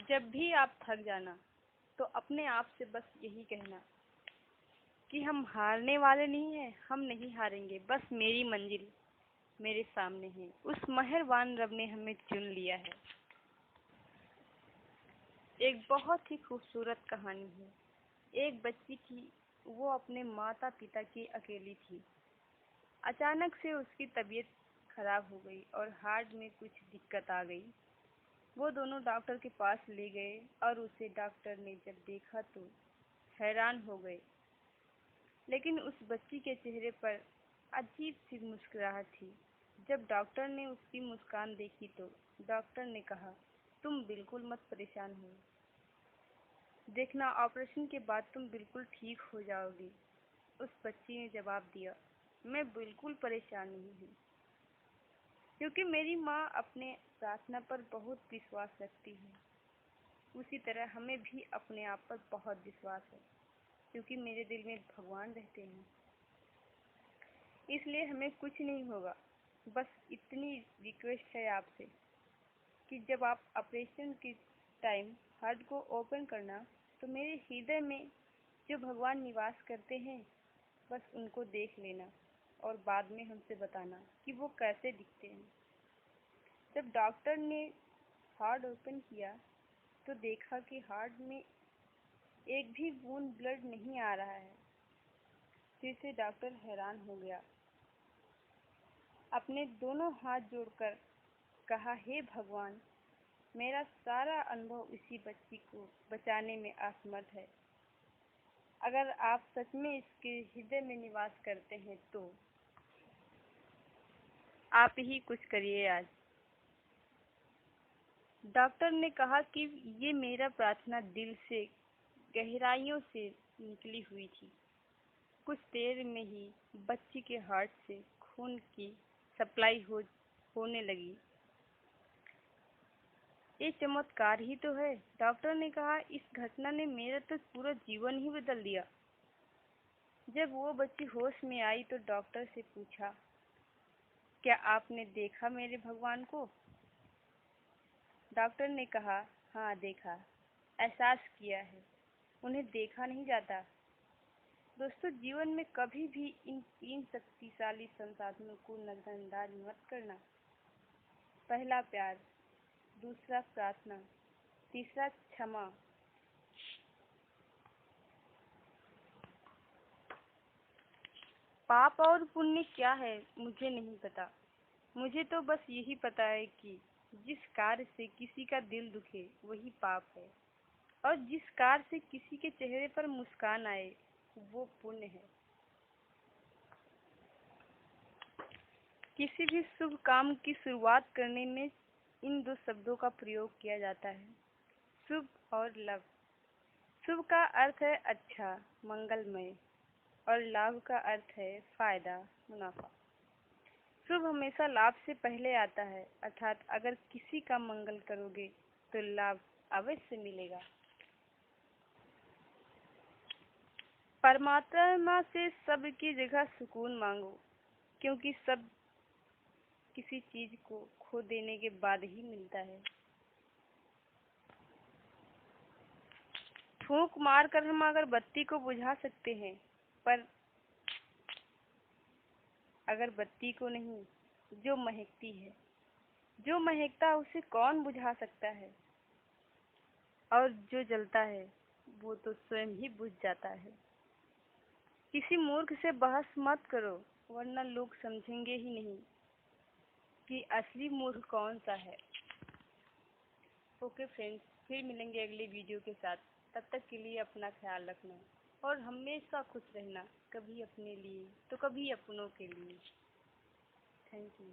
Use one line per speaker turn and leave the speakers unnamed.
जब भी आप थक जाना तो अपने आप से बस यही कहना कि हम हारने वाले नहीं हैं, हम नहीं हारेंगे, बस मेरी मंजिल मेरे सामने है। उस मेहरबान रब ने हमें चुन लिया है। एक बहुत ही खूबसूरत कहानी है। एक बच्ची थी, वो अपने माता पिता की अकेली थी। अचानक से उसकी तबीयत खराब हो गई और हार्ट में कुछ दिक्कत आ गई। वो दोनों डॉक्टर के पास ले गए और उसे डॉक्टर ने जब देखा तो हैरान हो गए। लेकिन उस बच्ची के चेहरे पर अजीब सी मुस्कुराहट थी। जब डॉक्टर ने उसकी मुस्कान देखी तो डॉक्टर ने कहा, तुम बिल्कुल मत परेशान हो, देखना ऑपरेशन के बाद तुम बिल्कुल ठीक हो जाओगी। उस बच्ची ने जवाब दिया, मैं बिल्कुल परेशान नहीं हूँ, क्योंकि मेरी माँ अपने प्रार्थना पर बहुत विश्वास रखती है। उसी तरह हमें भी अपने आप पर बहुत विश्वास है, क्योंकि मेरे दिल में भगवान रहते हैं। इसलिए हमें कुछ नहीं होगा। बस इतनी रिक्वेस्ट है आपसे कि जब आप ऑपरेशन के टाइम हार्ट को ओपन करना तो मेरे हृदय में जो भगवान निवास करते हैं बस उनको देख लेना और बाद में हमसे बताना कि वो कैसे दिखते हैं। जब डॉक्टर ने हार्ट ओपन किया तो देखा कि हार्ट में एक भी बूंद ब्लड नहीं आ रहा है। फिर से डॉक्टर हैरान हो गया। अपने दोनों हाथ जोड़कर कहा, हे भगवान, मेरा सारा अनुभव इसी बच्ची को बचाने में असमर्थ है। अगर आप सच में इसके हृदय में निवास करते हैं तो आप ही कुछ करिए आज। डॉक्टर ने कहा कि ये मेरा प्रार्थना दिल से गहराइयों से निकली हुई थी। कुछ देर में ही बच्ची के हार्ट से खून की सप्लाई होने लगी। ये चमत्कार ही तो है। डॉक्टर ने कहा, इस घटना ने मेरा तो पूरा जीवन ही बदल दिया। जब वो बच्ची होश में आई तो डॉक्टर से पूछा, क्या आपने देखा मेरे भगवान को? डॉक्टर ने कहा, हाँ देखा, एहसास किया है, उन्हें देखा नहीं जाता। दोस्तों, जीवन में कभी भी इन 3 शक्तिशाली संसाधनों को नजरअंदाज मत करना। पहला प्यार, दूसरा प्रार्थना, तीसरा क्षमा। पाप और पुण्य क्या है मुझे नहीं पता। मुझे तो बस यही पता है कि जिस कार्य से किसी का दिल दुखे वही पाप है, और जिस कार्य से किसी के चेहरे पर मुस्कान आए वो पुण्य है। किसी भी शुभ काम की शुरुआत करने में इन 2 शब्दों का प्रयोग किया जाता है, शुभ और लाभ। शुभ का अर्थ है अच्छा, मंगलमय, और लाभ का अर्थ है फायदा, मुनाफा। शुभ हमेशा लाभ से पहले आता है, अर्थात अगर किसी का मंगल करोगे तो लाभ अवश्य मिलेगा। परमात्मा से सब की जगह सुकून मांगो, क्योंकि सब किसी चीज को खो देने के बाद ही मिलता है। फूंक मार कर हम अगर बत्ती को बुझा सकते हैं, पर अगर बत्ती को नहीं, जो महकती है, जो महकता उसे कौन बुझा सकता है? और जो जलता है वो तो स्वयं ही बुझ जाता है। किसी मूर्ख से बहस मत करो, वरना लोग समझेंगे ही नहीं कि असली मूर्ख कौन सा है। ओके फ्रेंड्स, फिर मिलेंगे अगले वीडियो के साथ। तब तक के लिए अपना ख्याल रखना और हमेशा खुश रहना, कभी अपने लिए तो कभी अपनों के लिए। Thank you.